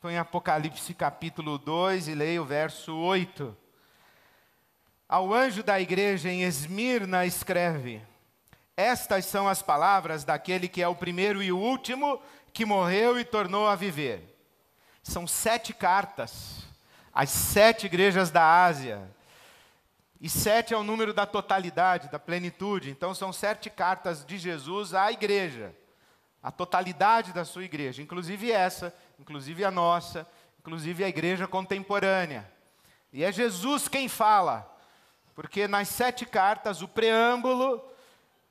Estou em Apocalipse capítulo 2 e leio o verso 8. Ao anjo da igreja em Esmirna escreve: estas são as palavras daquele que é o primeiro e o último, que morreu e tornou a viver. São 7 cartas, às 7 igrejas da Ásia. E 7 é o número da totalidade, da plenitude. Então são 7 cartas de Jesus à igreja. A totalidade da sua igreja, inclusive essa, inclusive a nossa, inclusive a igreja contemporânea. E é Jesus quem fala, porque nas 7 cartas o preâmbulo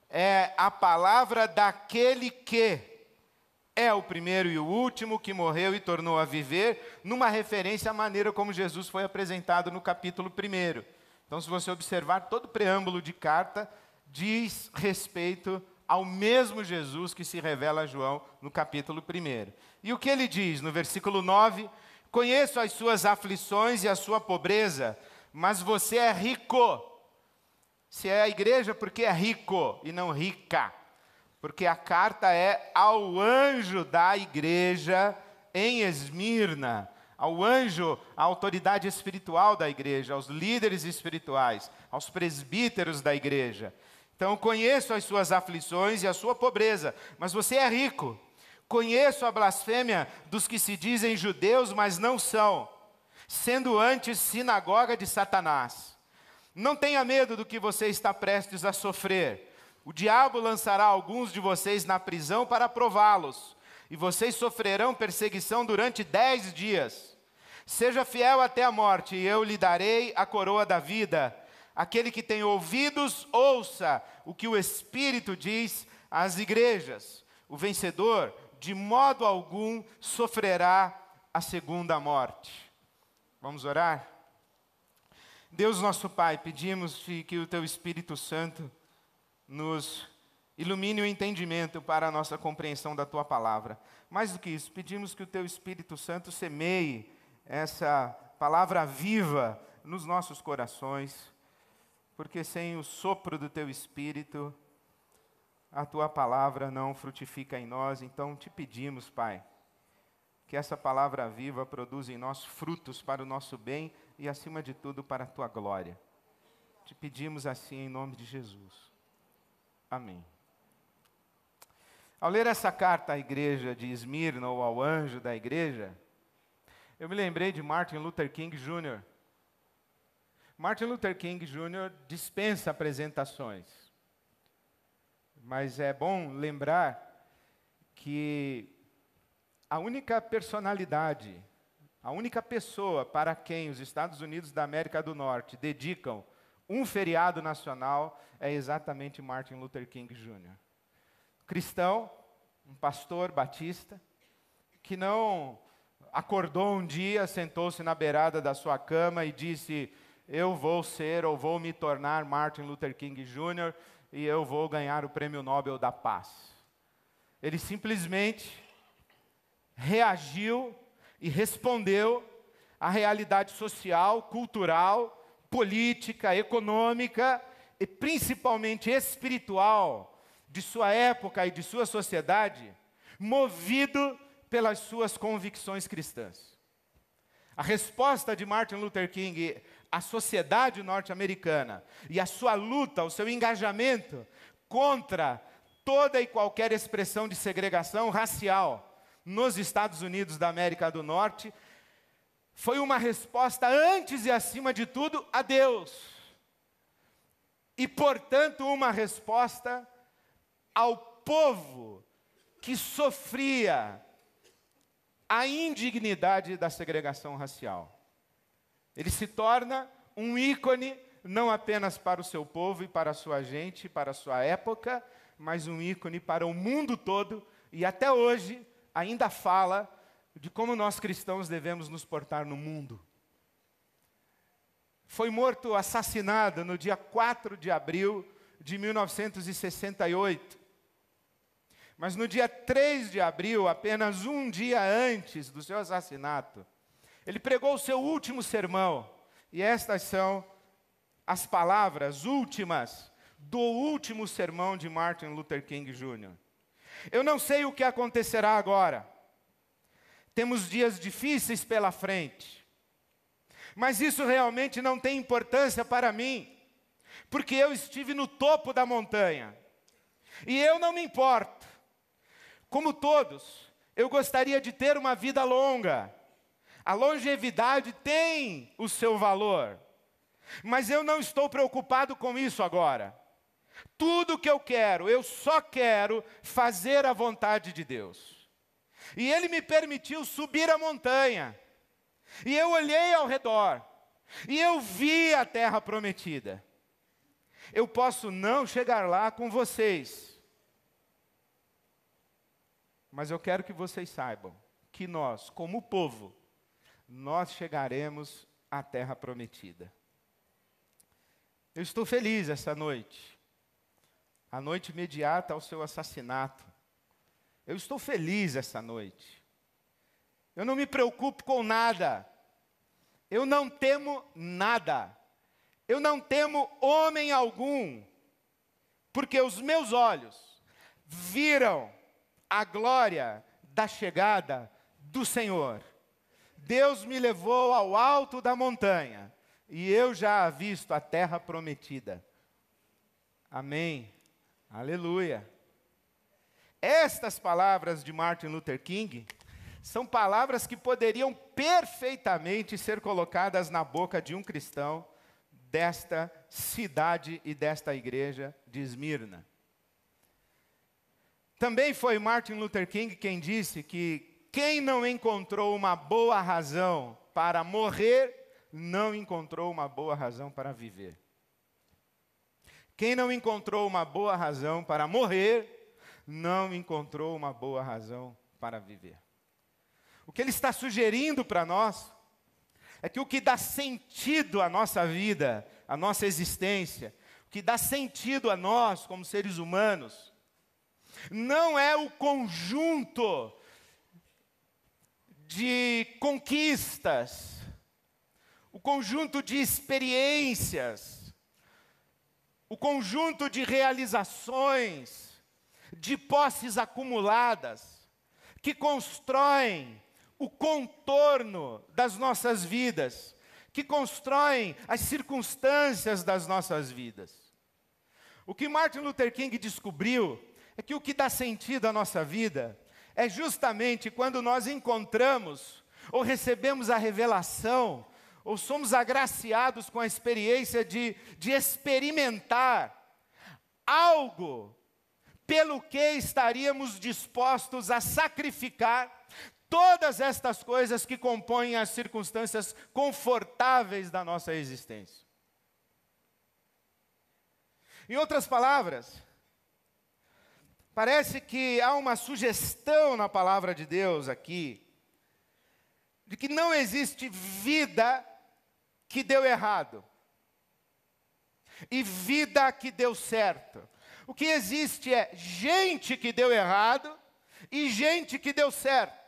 é a palavra daquele que é o primeiro e o último, que morreu e tornou a viver, numa referência à maneira como Jesus foi apresentado no capítulo 1. Então, se você observar, todo o preâmbulo de carta diz respeito ao mesmo Jesus que se revela a João no capítulo 1. E o que ele diz no versículo 9? Conheço as suas aflições e a sua pobreza, mas você é rico. Se é a igreja, porque é rico e não rica. Porque a carta é ao anjo da igreja em Esmirna. Ao anjo, à autoridade espiritual da igreja, aos líderes espirituais, aos presbíteros da igreja. Então, conheço as suas aflições e a sua pobreza, mas você é rico. Conheço a blasfêmia dos que se dizem judeus, mas não são, sendo antes sinagoga de Satanás. Não tenha medo do que você está prestes a sofrer. O diabo lançará alguns de vocês na prisão para prová-los, e vocês sofrerão perseguição durante 10 dias. Seja fiel até a morte, e eu lhe darei a coroa da vida. Aquele que tem ouvidos, ouça o que o Espírito diz às igrejas. O vencedor, de modo algum, sofrerá a segunda morte. Vamos orar? Deus nosso Pai, pedimos-te que o Teu Espírito Santo nos ilumine o entendimento para a nossa compreensão da Tua palavra. Mais do que isso, pedimos que o Teu Espírito Santo semeie essa palavra viva nos nossos corações, porque sem o sopro do Teu Espírito, a Tua palavra não frutifica em nós. Então te pedimos, Pai, que essa palavra viva produza em nós frutos para o nosso bem e, acima de tudo, para a Tua glória. Te pedimos assim em nome de Jesus. Amém. Ao ler essa carta à igreja de Esmirna, ou ao anjo da igreja, eu me lembrei de Martin Luther King Jr. Martin Luther King Jr. dispensa apresentações, mas é bom lembrar que a única personalidade, a única pessoa para quem os Estados Unidos da América do Norte dedicam um feriado nacional é exatamente Martin Luther King Jr. Cristão, um pastor batista, que não acordou um dia, sentou-se na beirada da sua cama e disse: eu vou ser ou vou me tornar Martin Luther King Jr. e eu vou ganhar o Prêmio Nobel da Paz. Ele simplesmente reagiu e respondeu à realidade social, cultural, política, econômica e principalmente espiritual de sua época e de sua sociedade, movido pelas suas convicções cristãs. A resposta de Martin Luther King à sociedade norte-americana e a sua luta, o seu engajamento contra toda e qualquer expressão de segregação racial nos Estados Unidos da América do Norte, foi uma resposta, antes e acima de tudo, a Deus. E, portanto, uma resposta ao povo que sofria a indignidade da segregação racial. Ele se torna um ícone, não apenas para o seu povo e para a sua gente, para a sua época, mas um ícone para o mundo todo, e até hoje ainda fala de como nós cristãos devemos nos portar no mundo. Foi morto, assassinado no dia 4 de abril de 1968. Mas no dia 3 de abril, apenas um dia antes do seu assassinato, ele pregou o seu último sermão. E estas são as palavras últimas do último sermão de Martin Luther King Jr. Eu não sei o que acontecerá agora. temos dias difíceis pela frente, mas isso realmente não tem importância para mim, porque eu estive no topo da montanha, e eu não me importo. Como todos, eu gostaria de ter uma vida longa. A longevidade tem o seu valor, mas eu não estou preocupado com isso agora. Tudo que eu só quero fazer a vontade de Deus. E Ele me permitiu subir a montanha, e eu olhei ao redor, e eu vi a terra prometida. Eu posso não chegar lá com vocês, mas eu quero que vocês saibam que nós, como povo, nós chegaremos à terra prometida. Eu estou feliz essa noite, a noite imediata ao seu assassinato. Eu estou feliz essa noite. Eu não me preocupo com nada. Eu não temo nada. Eu não temo homem algum, porque os meus olhos viram a glória da chegada do Senhor. Deus me levou ao alto da montanha, e eu já avisto a terra prometida. Amém. Aleluia. Estas palavras de Martin Luther King são palavras que poderiam perfeitamente ser colocadas na boca de um cristão desta cidade e desta igreja de Esmirna. Também foi Martin Luther King quem disse que quem não encontrou uma boa razão para morrer, não encontrou uma boa razão para viver. Quem não encontrou uma boa razão para morrer, não encontrou uma boa razão para viver. O que ele está sugerindo para nós é que o que dá sentido à nossa vida, à nossa existência, o que dá sentido a nós como seres humanos, não é o conjunto de conquistas, o conjunto de experiências, o conjunto de realizações, de posses acumuladas, que constroem o contorno das nossas vidas, que constroem as circunstâncias das nossas vidas. O que Martin Luther King descobriu é que o que dá sentido à nossa vida é justamente quando nós encontramos ou recebemos a revelação, ou somos agraciados com a experiência de experimentar algo pelo que estaríamos dispostos a sacrificar todas estas coisas que compõem as circunstâncias confortáveis da nossa existência. Em outras palavras, parece que há uma sugestão na palavra de Deus aqui, de que não existe vida que deu errado e vida que deu certo. O que existe é gente que deu errado e gente que deu certo.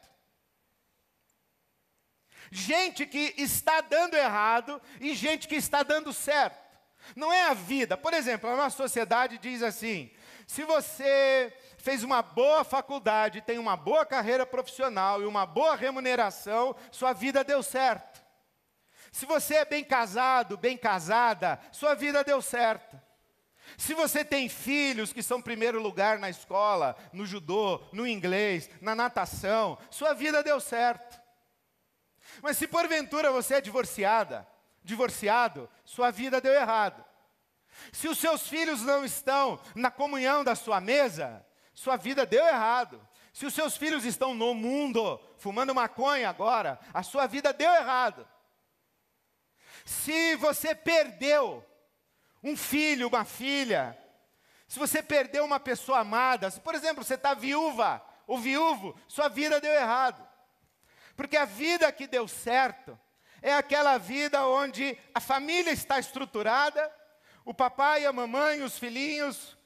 Gente que está dando errado e gente que está dando certo. Não é a vida. Por exemplo, a nossa sociedade diz assim: se você fez uma boa faculdade, tem uma boa carreira profissional e uma boa remuneração, sua vida deu certo. Se você é bem casado, bem casada, sua vida deu certo. Se você tem filhos que são primeiro lugar na escola, no judô, no inglês, na natação, sua vida deu certo. Mas se porventura você é divorciado, sua vida deu errado. Se os seus filhos não estão na comunhão da sua mesa, sua vida deu errado. Se os seus filhos estão no mundo, fumando maconha agora, a sua vida deu errado. Se você perdeu um filho, uma filha, se você perdeu uma pessoa amada, se por exemplo você está viúva ou viúvo, sua vida deu errado. Porque a vida que deu certo é aquela vida onde a família está estruturada, o papai, a mamãe, os filhinhos,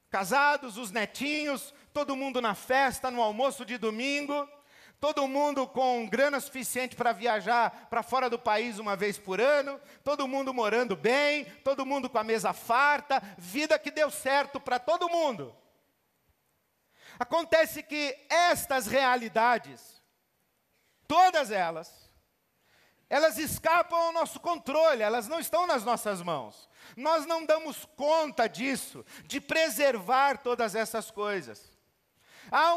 casados, os netinhos, todo mundo na festa, no almoço de domingo, todo mundo com grana suficiente para viajar para fora do país uma vez por ano, todo mundo morando bem, todo mundo com a mesa farta, vida que deu certo para todo mundo. Acontece que estas realidades Todas elas escapam ao nosso controle, elas não estão nas nossas mãos. Nós não damos conta disso, de preservar todas essas coisas. Há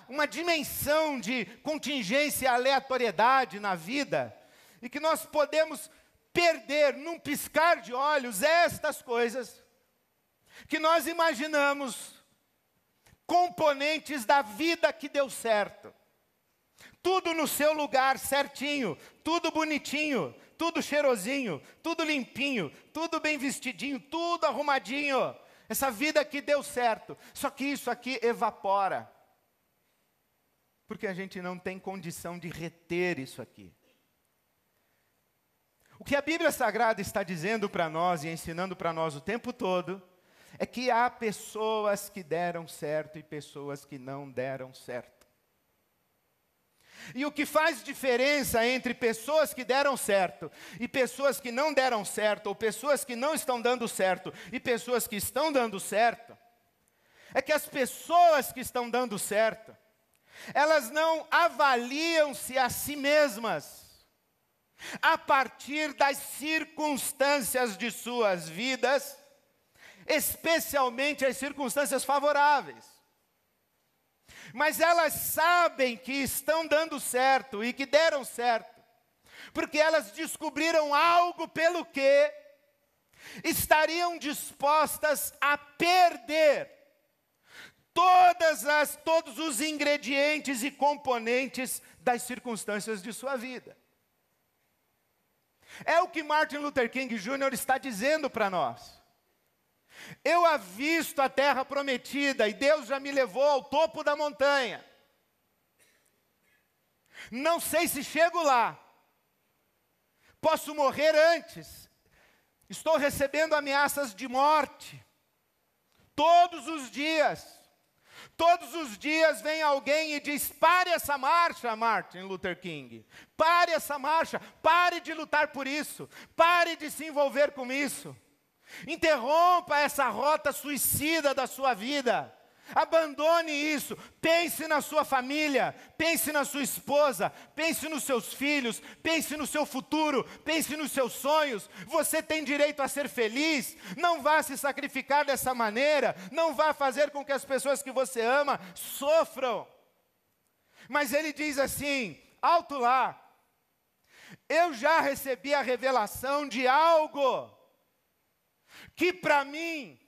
uma dimensão de contingência e aleatoriedade na vida, e que nós podemos perder num piscar de olhos estas coisas, que nós imaginamos componentes da vida que deu certo. Tudo no seu lugar certinho, tudo bonitinho, tudo cheirosinho, tudo limpinho, tudo bem vestidinho, tudo arrumadinho. Essa vida que deu certo. Só que isso aqui evapora. Porque a gente não tem condição de reter isso aqui. O que a Bíblia Sagrada está dizendo para nós e ensinando para nós o tempo todo, é que há pessoas que deram certo e pessoas que não deram certo. E o que faz diferença entre pessoas que deram certo e pessoas que não deram certo, ou pessoas que não estão dando certo e pessoas que estão dando certo, é que as pessoas que estão dando certo, elas não avaliam-se a si mesmas a partir das circunstâncias de suas vidas, especialmente as circunstâncias favoráveis. Mas elas sabem que estão dando certo e que deram certo, porque elas descobriram algo pelo que estariam dispostas a perder todos os ingredientes e componentes das circunstâncias de sua vida. É o que Martin Luther King Jr. está dizendo para nós. Eu avisto a terra prometida e Deus já me levou ao topo da montanha. Não sei se chego lá. Posso morrer antes. Estou recebendo ameaças de morte. Todos os dias. Todos os dias vem alguém e diz: pare essa marcha, Martin Luther King. Pare essa marcha. Pare de lutar por isso. Pare de se envolver com isso. Interrompa essa rota suicida da sua vida. Abandone isso. Pense na sua família. Pense na sua esposa. Pense nos seus filhos. Pense no seu futuro. Pense nos seus sonhos. Você tem direito a ser feliz. Não vá se sacrificar dessa maneira. Não vá fazer com que as pessoas que você ama sofram. Mas ele diz assim: alto lá. Eu já recebi a revelação de algo que para mim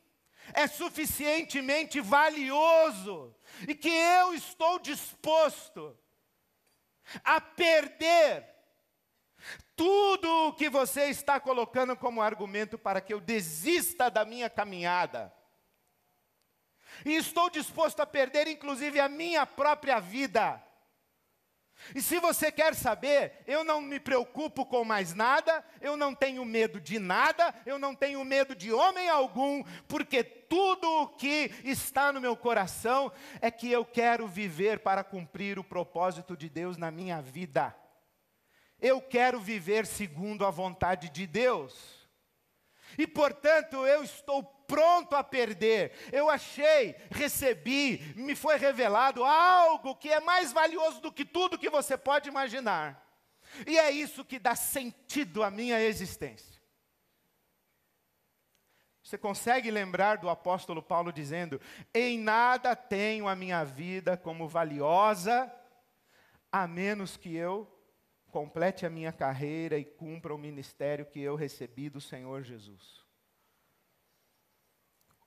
é suficientemente valioso e que eu estou disposto a perder tudo o que você está colocando como argumento para que eu desista da minha caminhada. E estou disposto a perder inclusive a minha própria vida. E se você quer saber, eu não me preocupo com mais nada, eu não tenho medo de nada, eu não tenho medo de homem algum, porque tudo o que está no meu coração é que eu quero viver para cumprir o propósito de Deus na minha vida. Eu quero viver segundo a vontade de Deus. E portanto eu estou pronto a perder. Eu achei, recebi, me foi revelado algo que é mais valioso do que tudo que você pode imaginar. E é isso que dá sentido à minha existência. Você consegue lembrar do apóstolo Paulo dizendo: em nada tenho a minha vida como valiosa, a menos que eu complete a minha carreira e cumpra o ministério que eu recebi do Senhor Jesus.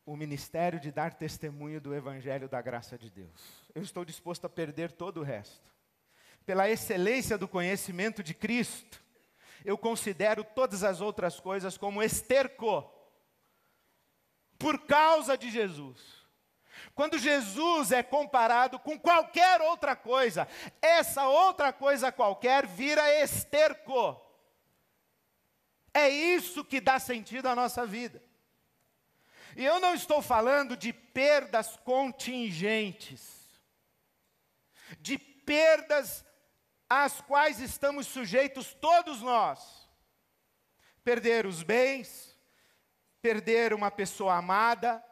O ministério de dar testemunho do Evangelho da graça de Deus. Eu estou disposto a perder todo o resto. Pela excelência do conhecimento de Cristo, eu considero todas as outras coisas como esterco. Por causa de Jesus. Quando Jesus é comparado com qualquer outra coisa, essa outra coisa qualquer vira esterco. É isso que dá sentido à nossa vida. E eu não estou falando de perdas contingentes, de perdas às quais estamos sujeitos todos nós. Perder os bens, perder uma pessoa amada,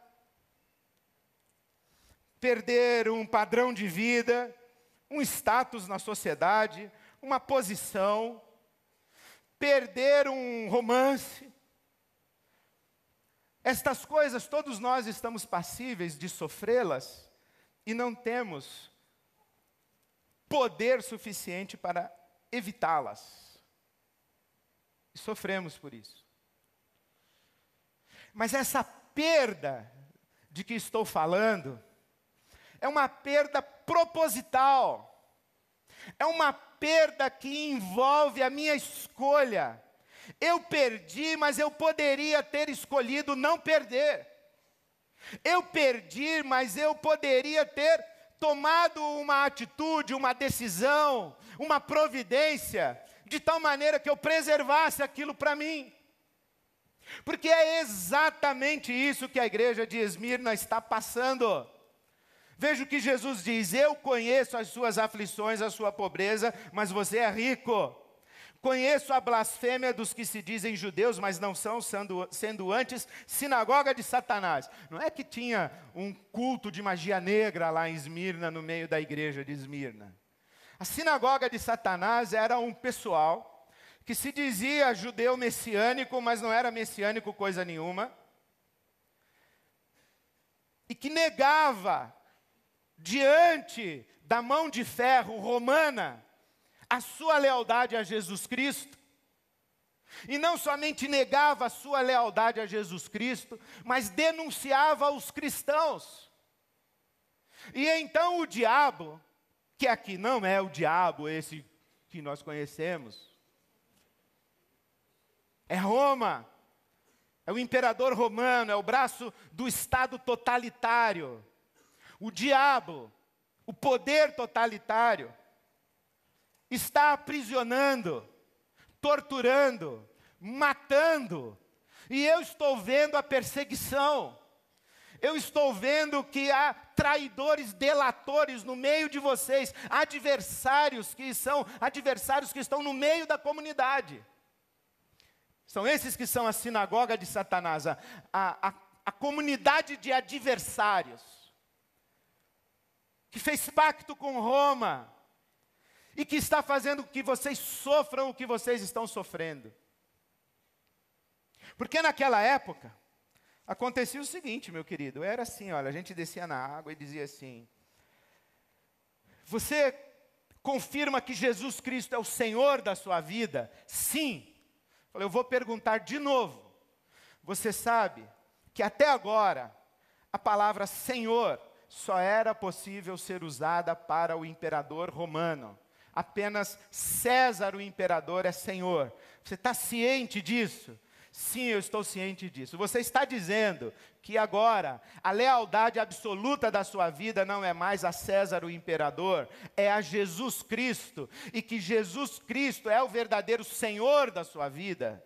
perder um padrão de vida, um status na sociedade, uma posição, perder um romance. Estas coisas, todos nós estamos passíveis de sofrê-las e não temos poder suficiente para evitá-las. E sofremos por isso. Mas essa perda de que estou falando é uma perda proposital. É uma perda que envolve a minha escolha. Eu perdi, mas eu poderia ter escolhido não perder. Eu perdi, mas eu poderia ter tomado uma atitude, uma decisão, uma providência, de tal maneira que eu preservasse aquilo para mim. Porque é exatamente isso que a igreja de Esmirna está passando. Veja o que Jesus diz: eu conheço as suas aflições, a sua pobreza, mas você é rico. Conheço a blasfêmia dos que se dizem judeus, mas não são, sendo antes sinagoga de Satanás. Não é que tinha um culto de magia negra lá em Esmirna, no meio da igreja de Esmirna. A sinagoga de Satanás era um pessoal que se dizia judeu messiânico, mas não era messiânico coisa nenhuma. E que negava, diante da mão de ferro romana, a sua lealdade a Jesus Cristo. E não somente negava a sua lealdade a Jesus Cristo, mas denunciava os cristãos. E então o diabo, que aqui não é o diabo esse que nós conhecemos, é Roma, é o imperador romano, é o braço do Estado totalitário. O diabo, o poder totalitário, está aprisionando, torturando, matando. E eu estou vendo a perseguição. Eu estou vendo que há traidores, delatores no meio de vocês, adversários que estão no meio da comunidade. São esses que são a sinagoga de Satanás, a comunidade de adversários, que fez pacto com Roma, e que está fazendo com que vocês sofram o que vocês estão sofrendo. Porque naquela época, acontecia o seguinte, meu querido, era assim, olha, a gente descia na água e dizia assim: você confirma que Jesus Cristo é o Senhor da sua vida? Sim. Eu vou perguntar de novo. Você sabe que até agora, a palavra Senhor só era possível ser usada para o imperador romano. Apenas César, o imperador, é Senhor. Você está ciente disso? Sim, eu estou ciente disso. Você está dizendo que agora a lealdade absoluta da sua vida não é mais a César, o imperador, é a Jesus Cristo, e que Jesus Cristo é o verdadeiro Senhor da sua vida?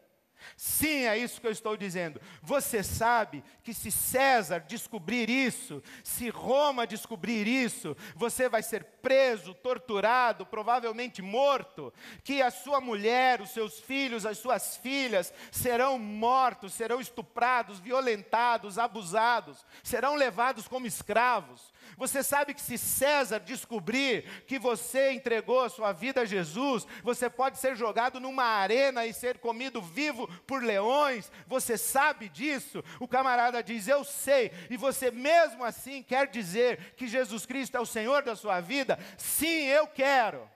Sim, é isso que eu estou dizendo. Você sabe que se César descobrir isso, se Roma descobrir isso, você vai ser preso, torturado, provavelmente morto, que a sua mulher, os seus filhos, as suas filhas serão mortos, serão estuprados, violentados, abusados, serão levados como escravos. Você sabe que se César descobrir que você entregou a sua vida a Jesus, você pode ser jogado numa arena e ser comido vivo por leões. Você sabe disso? O camarada diz: eu sei. E você mesmo assim quer dizer que Jesus Cristo é o Senhor da sua vida? Sim, eu quero.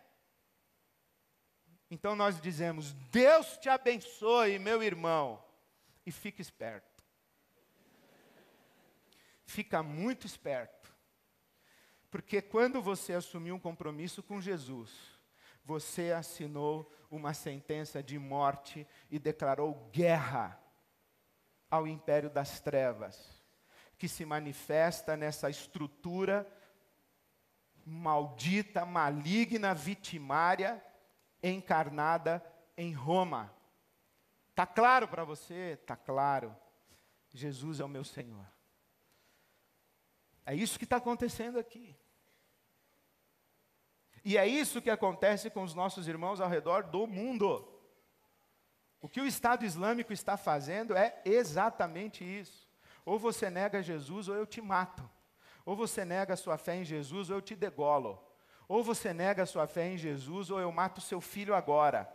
Então nós dizemos: Deus te abençoe, meu irmão. E fica esperto. Fica muito esperto. Porque quando você assumiu um compromisso com Jesus, você assinou uma sentença de morte e declarou guerra ao império das trevas, que se manifesta nessa estrutura maldita, maligna, vitimária, encarnada em Roma. Está claro para você? Está claro. Jesus é o meu Senhor. É isso que está acontecendo aqui. E é isso que acontece com os nossos irmãos ao redor do mundo. O que o Estado Islâmico está fazendo é exatamente isso. Ou você nega Jesus ou eu te mato. Ou você nega a sua fé em Jesus ou eu te degolo. Ou você nega a sua fé em Jesus, ou eu mato seu filho agora.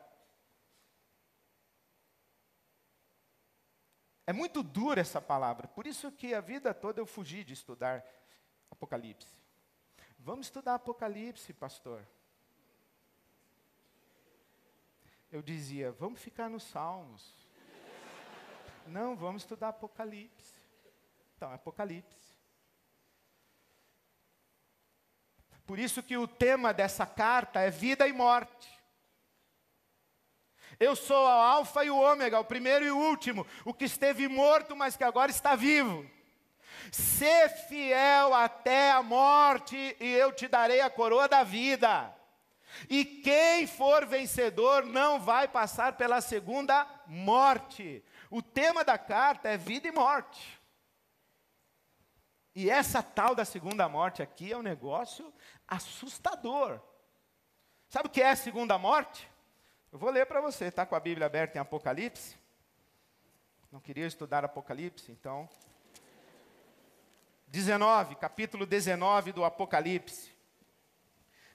É muito dura essa palavra, por isso que a vida toda eu fugi de estudar Apocalipse. Vamos estudar Apocalipse, pastor. Eu dizia, vamos ficar nos Salmos. Não, vamos estudar Apocalipse. Então, Apocalipse. Por isso que o tema dessa carta é vida e morte. Eu sou o alfa e o ômega, o primeiro e o último, o que esteve morto, mas que agora está vivo. Sê fiel até a morte, e eu te darei a coroa da vida. E quem for vencedor não vai passar pela segunda morte. O tema da carta é vida e morte. E essa tal da segunda morte aqui é um negócio assustador. Sabe o que é a segunda morte? Eu vou ler para você, está com a Bíblia aberta em Apocalipse? Não queria estudar Apocalipse, então. Capítulo 19 do Apocalipse.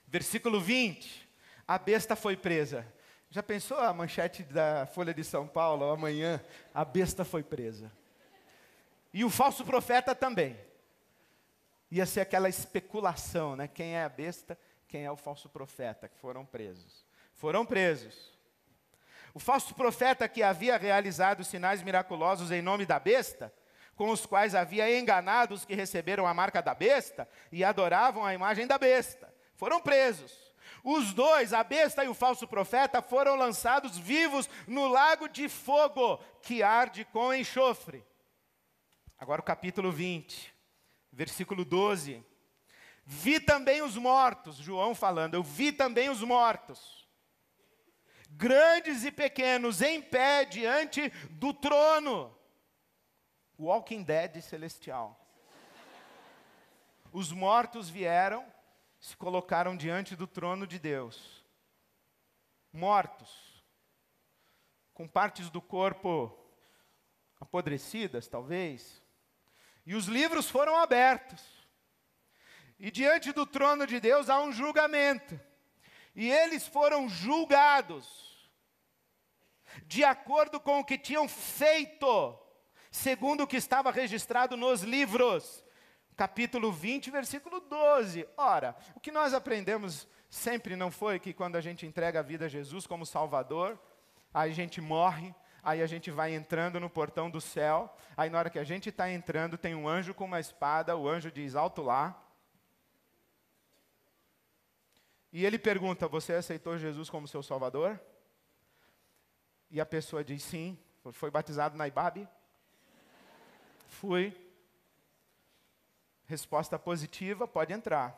Versículo 20. A besta foi presa. Já pensou a manchete da Folha de São Paulo, amanhã? A besta foi presa. E o falso profeta também. Ia ser aquela especulação, né? Quem é a besta, quem é o falso profeta, que foram presos. Foram presos. O falso profeta que havia realizado sinais miraculosos em nome da besta, com os quais havia enganado os que receberam a marca da besta e adoravam a imagem da besta, foram presos. Os dois, a besta e o falso profeta, foram lançados vivos no lago de fogo, que arde com enxofre. Agora o capítulo 20, versículo 12. Vi também os mortos, João falando, eu vi também os mortos, grandes e pequenos, em pé diante do trono. Walking Dead celestial. Os mortos vieram, se colocaram diante do trono de Deus. Mortos, com partes do corpo apodrecidas, talvez. E os livros foram abertos. E diante do trono de Deus há um julgamento. E eles foram julgados de acordo com o que tinham feito, segundo o que estava registrado nos livros. Capítulo 20, versículo 12. Ora, o que nós aprendemos sempre não foi que quando a gente entrega a vida a Jesus como Salvador, aí a gente morre, aí a gente vai entrando no portão do céu, aí na hora que a gente está entrando tem um anjo com uma espada, o anjo diz, alto lá. E ele pergunta, você aceitou Jesus como seu Salvador? E a pessoa diz, sim. Foi batizado na Ibabe? Fui. Resposta positiva, pode entrar.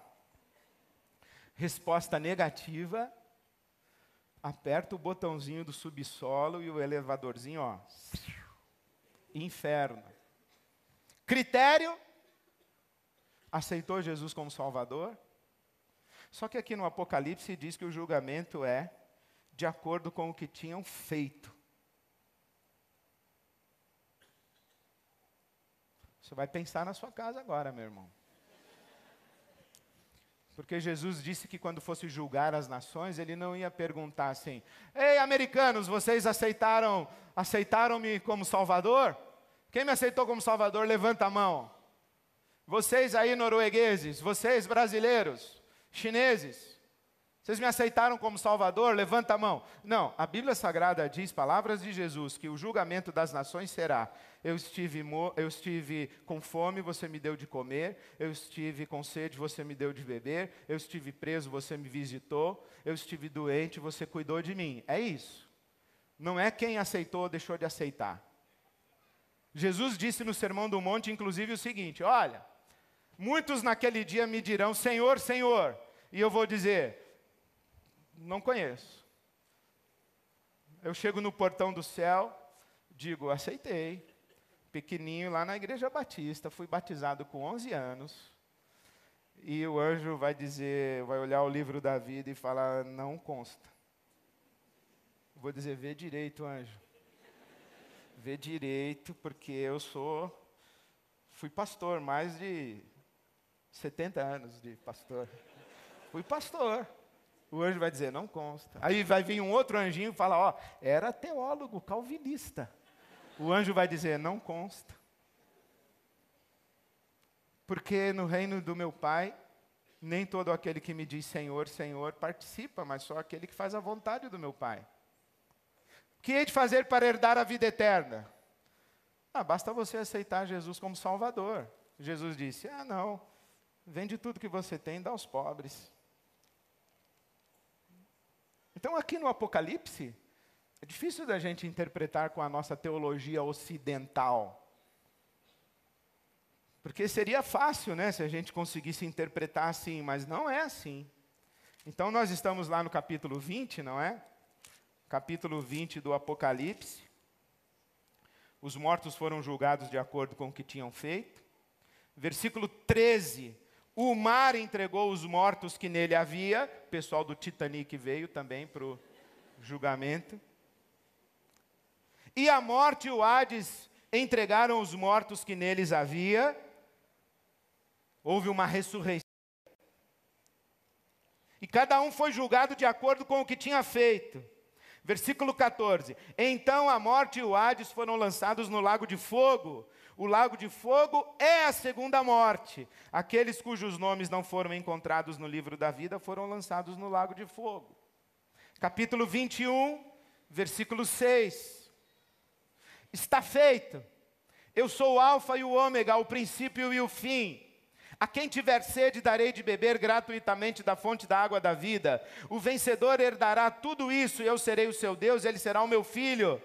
Resposta negativa, aperta o botãozinho do subsolo e o elevadorzinho, ó. Inferno. Critério, aceitou Jesus como Salvador? Só que aqui no Apocalipse diz que o julgamento é de acordo com o que tinham feito. Você vai pensar na sua casa agora, meu irmão. Porque Jesus disse que quando fosse julgar as nações, ele não ia perguntar assim, ei, americanos, vocês aceitaram-me como Salvador? Quem me aceitou como Salvador, levanta a mão. Vocês aí noruegueses, vocês brasileiros, chineses, vocês me aceitaram como Salvador? Levanta a mão. Não, a Bíblia Sagrada diz, palavras de Jesus, que o julgamento das nações será, eu estive com fome, você me deu de comer, eu estive com sede, você me deu de beber, eu estive preso, você me visitou, eu estive doente, você cuidou de mim. É isso. Não é quem aceitou ou deixou de aceitar. Jesus disse no Sermão do Monte, inclusive, o seguinte, olha, muitos naquele dia me dirão, Senhor, Senhor, e eu vou dizer, não conheço. Eu chego no portão do céu, digo, aceitei. Pequenininho lá na Igreja Batista, fui batizado com 11 anos. E o anjo vai dizer, vai olhar o livro da vida e falar, não consta. Eu vou dizer, vê direito, anjo. Vê direito, porque eu fui pastor, mais de 70 anos de pastor. fui pastor. O anjo vai dizer, não consta. Aí vai vir um outro anjinho e fala, ó, era teólogo calvinista. O anjo vai dizer, não consta. Porque no reino do meu Pai, nem todo aquele que me diz Senhor, Senhor participa, mas só aquele que faz a vontade do meu Pai. O que hei de fazer para herdar a vida eterna? Basta você aceitar Jesus como Salvador. Jesus disse, não, vende tudo que você tem e dá aos pobres. Então aqui no Apocalipse, é difícil da gente interpretar com a nossa teologia ocidental. Porque seria fácil, né, se a gente conseguisse interpretar assim, mas não é assim. Então nós estamos lá no capítulo 20, não é? Capítulo 20 do Apocalipse. Os mortos foram julgados de acordo com o que tinham feito. Versículo 13. O mar entregou os mortos que nele havia. O pessoal do Titanic veio também para o julgamento. E a morte e o Hades entregaram os mortos que neles havia. Houve uma ressurreição. E cada um foi julgado de acordo com o que tinha feito. Versículo 14. Então a morte e o Hades foram lançados no lago de fogo. O lago de fogo é a segunda morte. Aqueles cujos nomes não foram encontrados no livro da vida foram lançados no lago de fogo. Capítulo 21, versículo 6. Está feito. Eu sou o alfa e o ômega, o princípio e o fim. A quem tiver sede, darei de beber gratuitamente da fonte da água da vida. O vencedor herdará tudo isso, e eu serei o seu Deus, e ele será o meu filho.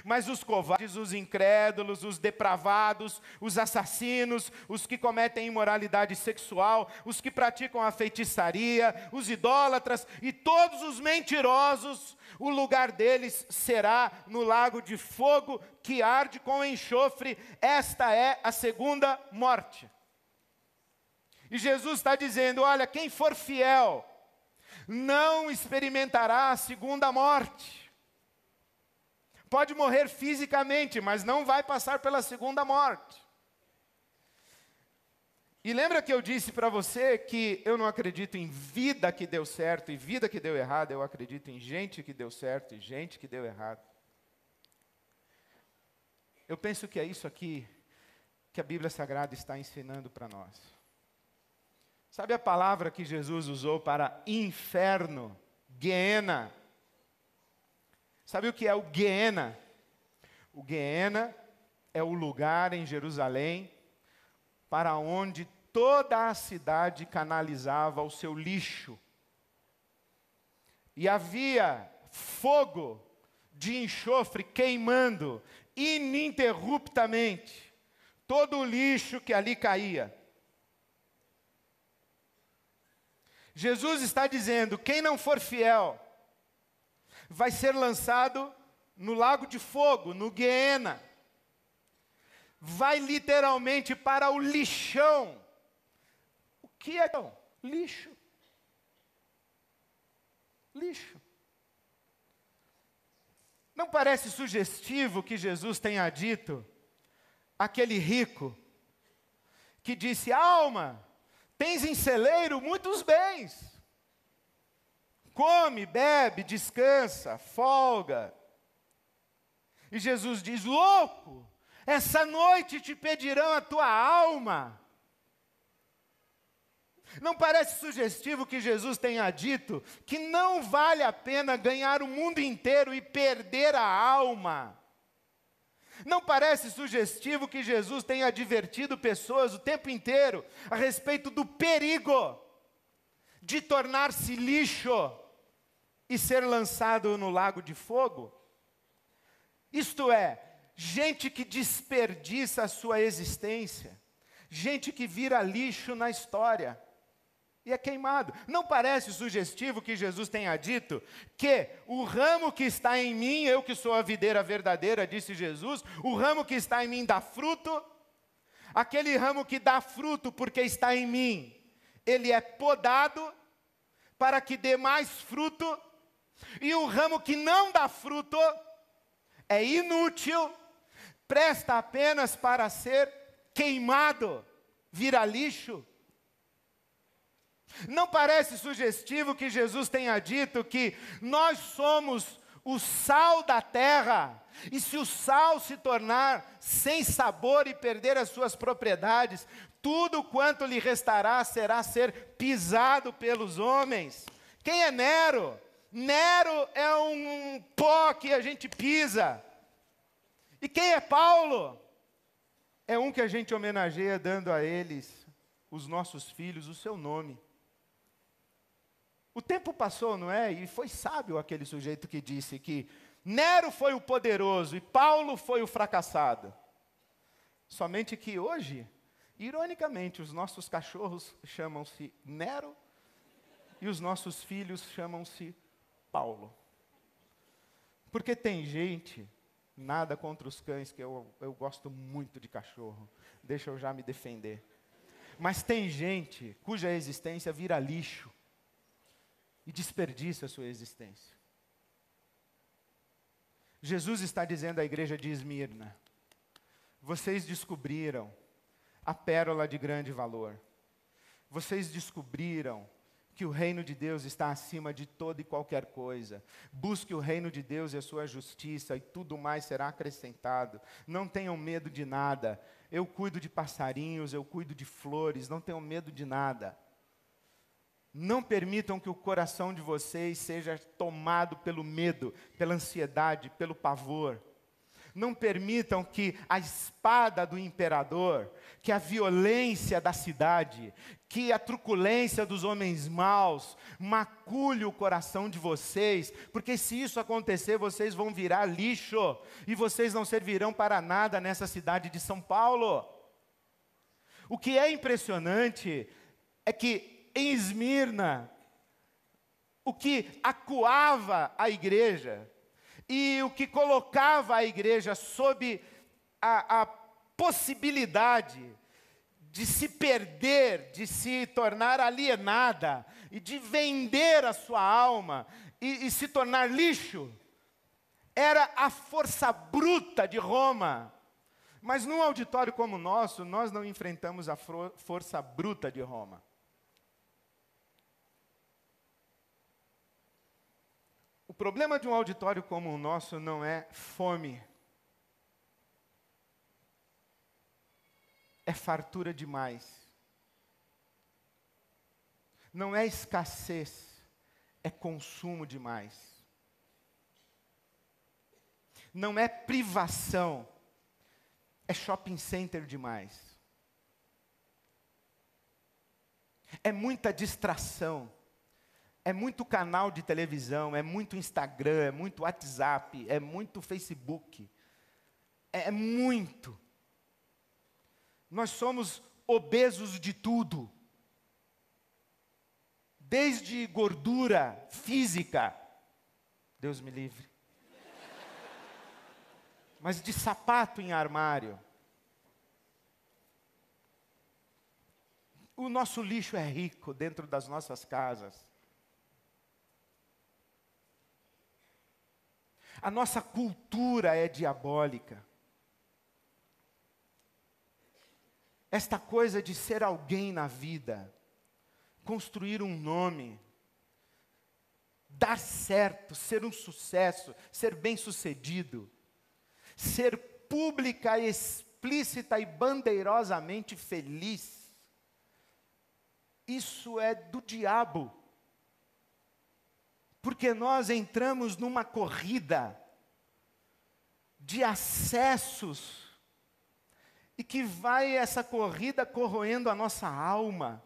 Mas os covardes, os incrédulos, os depravados, os assassinos, os que cometem imoralidade sexual, os que praticam a feitiçaria, os idólatras e todos os mentirosos, o lugar deles será no lago de fogo que arde com enxofre. Esta é a segunda morte. E Jesus está dizendo, olha, quem for fiel não experimentará a segunda morte. Pode morrer fisicamente, mas não vai passar pela segunda morte. E lembra que eu disse para você que eu não acredito em vida que deu certo e vida que deu errado, eu acredito em gente que deu certo e gente que deu errado. Eu penso que é isso aqui que a Bíblia Sagrada está ensinando para nós. Sabe a palavra que Jesus usou para inferno? Guiena. Sabe o que é o Guiena? O Guiena é o lugar em Jerusalém para onde toda a cidade canalizava o seu lixo. E havia fogo de enxofre queimando ininterruptamente todo o lixo que ali caía. Jesus está dizendo, quem não for fiel vai ser lançado no lago de fogo, no Guiena. Vai literalmente para o lixão. O que é lixo? Lixo. Não parece sugestivo que Jesus tenha dito àquele rico que disse, alma, tens em celeiro muitos bens. Come, bebe, descansa, folga. E Jesus diz, louco, essa noite te pedirão a tua alma. Não parece sugestivo que Jesus tenha dito que não vale a pena ganhar o mundo inteiro e perder a alma? Não parece sugestivo que Jesus tenha advertido pessoas o tempo inteiro a respeito do perigo de tornar-se lixo e ser lançado no lago de fogo? Isto é, gente que desperdiça a sua existência, gente que vira lixo na história e é queimado. Não parece sugestivo que Jesus tenha dito que o ramo que está em mim, eu que sou a videira verdadeira, disse Jesus, o ramo que está em mim dá fruto, aquele ramo que dá fruto porque está em mim, ele é podado para que dê mais fruto, e o ramo que não dá fruto é inútil, presta apenas para ser queimado, vira lixo. Não parece sugestivo que Jesus tenha dito que nós somos o sal da terra, e se o sal se tornar sem sabor e perder as suas propriedades, tudo quanto lhe restará será ser pisado pelos homens. Quem é Nero? Nero é um pó que a gente pisa. E quem é Paulo? É um que a gente homenageia dando a eles, os nossos filhos, o seu nome. O tempo passou, não é? E foi sábio aquele sujeito que disse que Nero foi o poderoso e Paulo foi o fracassado. Somente que hoje, ironicamente, os nossos cachorros chamam-se Nero e os nossos filhos chamam-se Paulo. Porque tem gente, nada contra os cães, que eu gosto muito de cachorro, deixa eu já me defender. Mas tem gente cuja existência vira lixo e desperdiça a sua existência. Jesus está dizendo à igreja de Esmirna: vocês descobriram a pérola de grande valor. Vocês descobriram que o reino de Deus está acima de toda e qualquer coisa. Busque o reino de Deus e a sua justiça, e tudo mais será acrescentado. Não tenham medo de nada. Eu cuido de passarinhos, eu cuido de flores, não tenham medo de nada. Não permitam que o coração de vocês seja tomado pelo medo, pela ansiedade, pelo pavor. Não permitam que a espada do imperador, que a violência da cidade, que a truculência dos homens maus macule o coração de vocês, porque se isso acontecer, vocês vão virar lixo, e vocês não servirão para nada nessa cidade de São Paulo. O que é impressionante é que em Esmirna, o que acuava a igreja, e o que colocava a igreja sob a possibilidade de se perder, de se tornar alienada, e de vender a sua alma, e se tornar lixo, era a força bruta de Roma. Mas num auditório como o nosso, nós não enfrentamos a força bruta de Roma. O problema de um auditório como o nosso não é fome. É fartura demais. Não é escassez, é consumo demais. Não é privação, é shopping center demais. É muita distração. É muito canal de televisão, é muito Instagram, é muito WhatsApp, é muito Facebook. É muito. Nós somos obesos de tudo. Desde gordura física, Deus me livre. Mas de sapato em armário. O nosso lixo é rico dentro das nossas casas. A nossa cultura é diabólica. Esta coisa de ser alguém na vida, construir um nome, dar certo, ser um sucesso, ser bem-sucedido, ser pública, explícita e bandeirosamente feliz, isso é do diabo. Porque nós entramos numa corrida de acessos, e que vai essa corrida corroendo a nossa alma,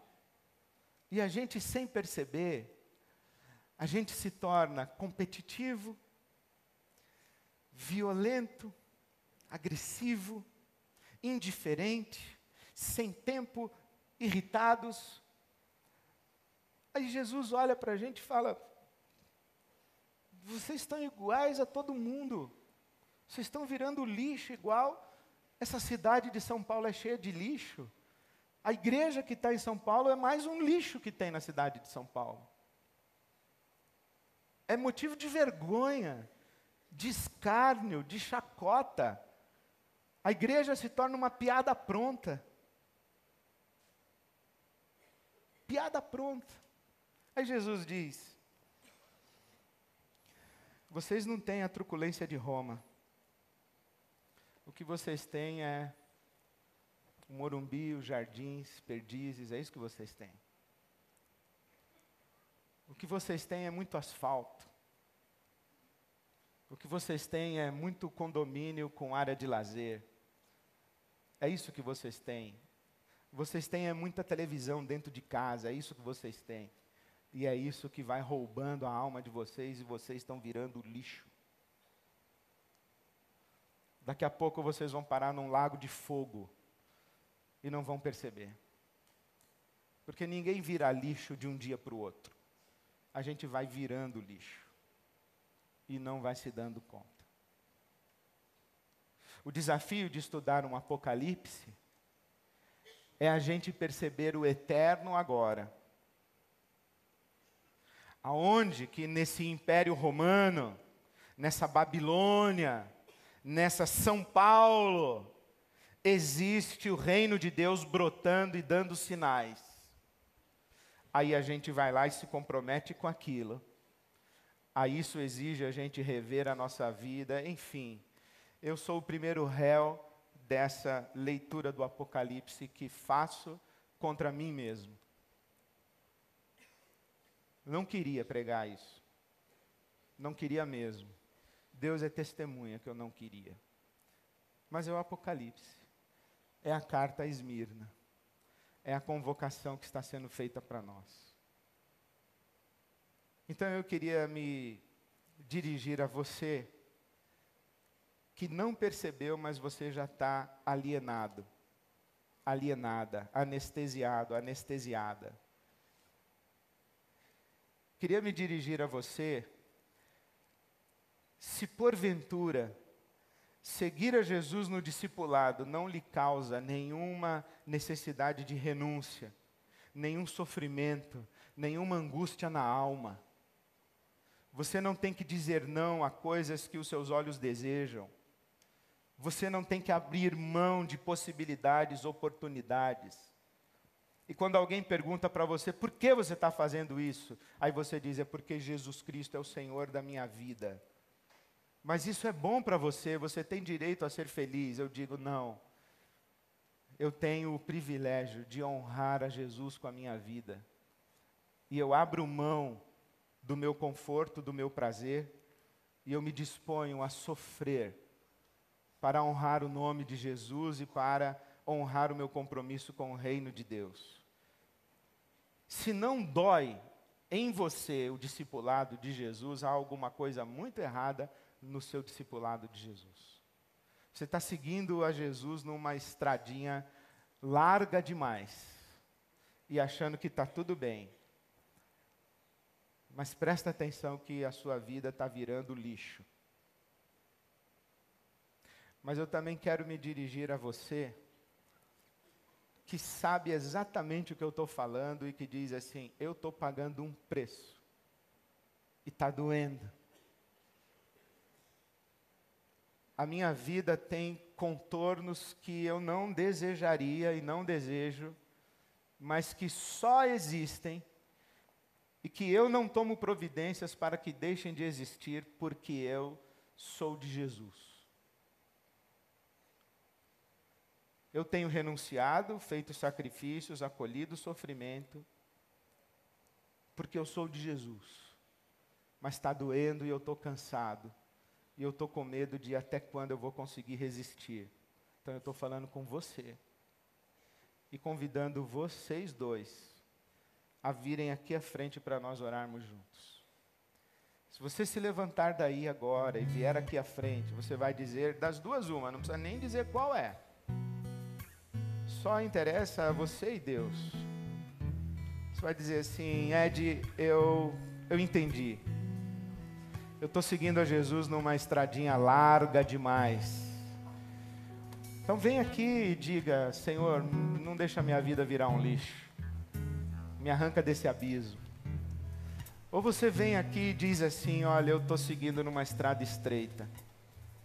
e a gente, sem perceber, a gente se torna competitivo, violento, agressivo, indiferente, sem tempo, irritados. Aí Jesus olha para a gente e fala: vocês estão iguais a todo mundo. Vocês estão virando lixo igual. Essa cidade de São Paulo é cheia de lixo. A igreja que está em São Paulo é mais um lixo que tem na cidade de São Paulo. É motivo de vergonha, de escárnio, de chacota. A igreja se torna uma piada pronta. Piada pronta. Aí Jesus diz: vocês não têm a truculência de Roma. O que vocês têm é o Morumbi, os Jardins, Perdizes, é isso que vocês têm. O que vocês têm é muito asfalto. O que vocês têm é muito condomínio com área de lazer. É isso que vocês têm. Vocês têm é muita televisão dentro de casa, é isso que vocês têm. E é isso que vai roubando a alma de vocês e vocês estão virando lixo. Daqui a pouco vocês vão parar num lago de fogo e não vão perceber. Porque ninguém vira lixo de um dia para o outro. A gente vai virando lixo e não vai se dando conta. O desafio de estudar um Apocalipse é a gente perceber o eterno agora. Aonde que nesse Império Romano, nessa Babilônia, nessa São Paulo, existe o reino de Deus brotando e dando sinais. Aí a gente vai lá e se compromete com aquilo. Aí isso exige a gente rever a nossa vida, enfim. Eu sou o primeiro réu dessa leitura do Apocalipse que faço contra mim mesmo. Não queria pregar isso. Não queria mesmo. Deus é testemunha que eu não queria. Mas é o Apocalipse. É a carta a Esmirna. É a convocação que está sendo feita para nós. Então eu queria me dirigir a você que não percebeu, mas você já está alienado, alienada, anestesiado, anestesiada. Queria me dirigir a você, se porventura seguir a Jesus no discipulado não lhe causa nenhuma necessidade de renúncia, nenhum sofrimento, nenhuma angústia na alma. Você não tem que dizer não a coisas que os seus olhos desejam. Você não tem que abrir mão de possibilidades, oportunidades. E quando alguém pergunta para você, por que você está fazendo isso? Aí você diz, é porque Jesus Cristo é o Senhor da minha vida. Mas isso é bom para você, você tem direito a ser feliz. Eu digo, não. Eu tenho o privilégio de honrar a Jesus com a minha vida. E eu abro mão do meu conforto, do meu prazer, e eu me disponho a sofrer para honrar o nome de Jesus e para honrar o meu compromisso com o reino de Deus. Se não dói em você o discipulado de Jesus, há alguma coisa muito errada no seu discipulado de Jesus. Você está seguindo a Jesus numa estradinha larga demais e achando que está tudo bem. Mas presta atenção que a sua vida está virando lixo. Mas eu também quero me dirigir a você que sabe exatamente o que eu estou falando e que diz assim, eu estou pagando um preço e está doendo. A minha vida tem contornos que eu não desejaria e não desejo, mas que só existem e que eu não tomo providências para que deixem de existir porque eu sou de Jesus. Eu tenho renunciado, feito sacrifícios, acolhido sofrimento, porque eu sou de Jesus. Mas está doendo e eu estou cansado. E eu estou com medo de até quando eu vou conseguir resistir. Então eu estou falando com você. E convidando vocês dois a virem aqui à frente para nós orarmos juntos. Se você se levantar daí agora e vier aqui à frente, você vai dizer das duas uma, não precisa nem dizer qual é. Só interessa a você e Deus. Você vai dizer assim, Ed, eu entendi. Eu estou seguindo a Jesus numa estradinha larga demais. Então vem aqui e diga, Senhor, não deixa a minha vida virar um lixo. Me arranca desse abismo. Ou você vem aqui e diz assim, olha, eu estou seguindo numa estrada estreita.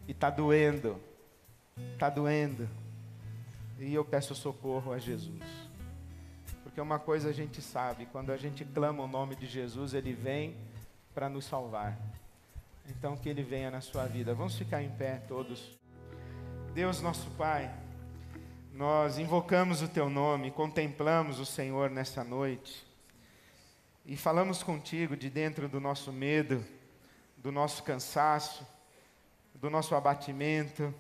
E está doendo. Está doendo. E eu peço socorro a Jesus. Porque uma coisa a gente sabe, quando a gente clama o nome de Jesus, Ele vem para nos salvar. Então que Ele venha na sua vida. Vamos ficar em pé todos. Deus nosso Pai, nós invocamos o Teu nome, contemplamos o Senhor nessa noite. E falamos contigo de dentro do nosso medo, do nosso cansaço, do nosso abatimento,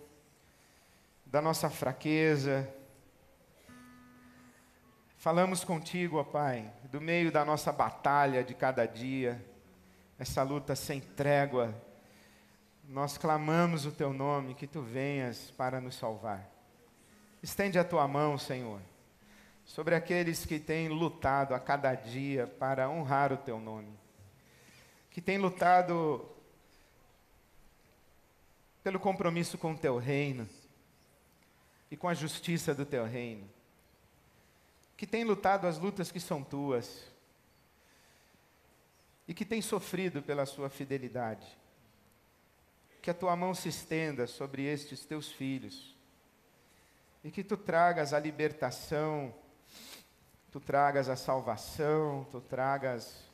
da nossa fraqueza. Falamos contigo, ó Pai, do meio da nossa batalha de cada dia, essa luta sem trégua. Nós clamamos o Teu nome, que Tu venhas para nos salvar. Estende a Tua mão, Senhor, sobre aqueles que têm lutado a cada dia para honrar o Teu nome, que têm lutado pelo compromisso com o Teu reino e com a justiça do Teu reino, que têm lutado as lutas que são Tuas e que têm sofrido pela Sua fidelidade. Que a Tua mão se estenda sobre estes Teus filhos e que Tu tragas a libertação, Tu tragas a salvação, Tu tragas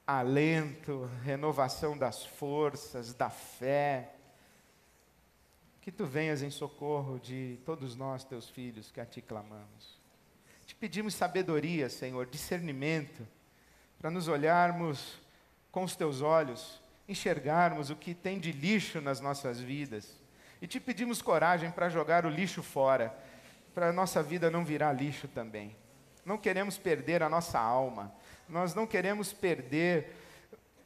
alento, renovação das forças, da fé. Que Tu venhas em socorro de todos nós, Teus filhos, que a Ti clamamos. Te pedimos sabedoria, Senhor, discernimento, para nos olharmos com os Teus olhos, enxergarmos o que tem de lixo nas nossas vidas. E Te pedimos coragem para jogar o lixo fora, para a nossa vida não virar lixo também. Não queremos perder a nossa alma, nós não queremos perder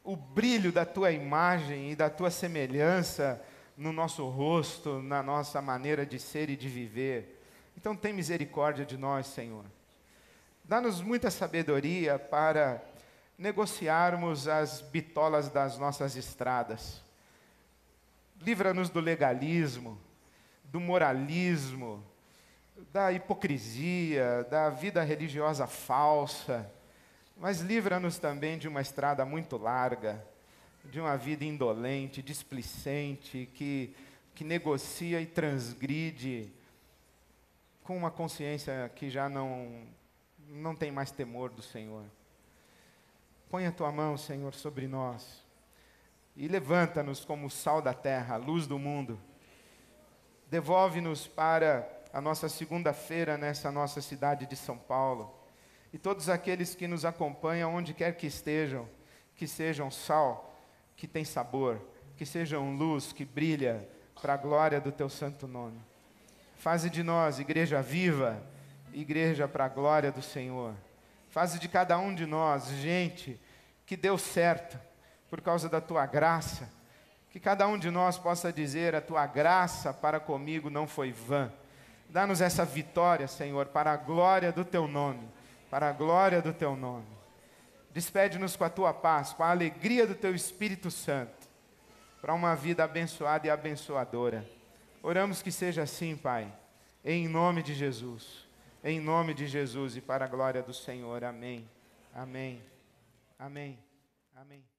o brilho da Tua imagem e da Tua semelhança no nosso rosto, na nossa maneira de ser e de viver. Então tem misericórdia de nós, Senhor. Dá-nos muita sabedoria para negociarmos as bitolas das nossas estradas. Livra-nos do legalismo, do moralismo, da hipocrisia, da vida religiosa falsa, mas livra-nos também de uma estrada muito larga, de uma vida indolente, displicente, que negocia e transgride com uma consciência que já não tem mais temor do Senhor. Põe a Tua mão, Senhor, sobre nós e levanta-nos como o sal da terra, a luz do mundo. Devolve-nos para a nossa segunda-feira nessa nossa cidade de São Paulo. E todos aqueles que nos acompanham, onde quer que estejam, que sejam sal, que tem sabor, que sejam luz, que brilha para a glória do Teu santo nome. Faze de nós igreja viva, igreja para a glória do Senhor. Faze de cada um de nós gente que deu certo por causa da Tua graça. Que cada um de nós possa dizer: a Tua graça para comigo não foi vã. Dá-nos essa vitória, Senhor, para a glória do Teu nome, para a glória do Teu nome. Despede-nos com a Tua paz, com a alegria do Teu Espírito Santo, para uma vida abençoada e abençoadora. Oramos que seja assim, Pai, em nome de Jesus, em nome de Jesus e para a glória do Senhor. Amém, amém, amém, amém.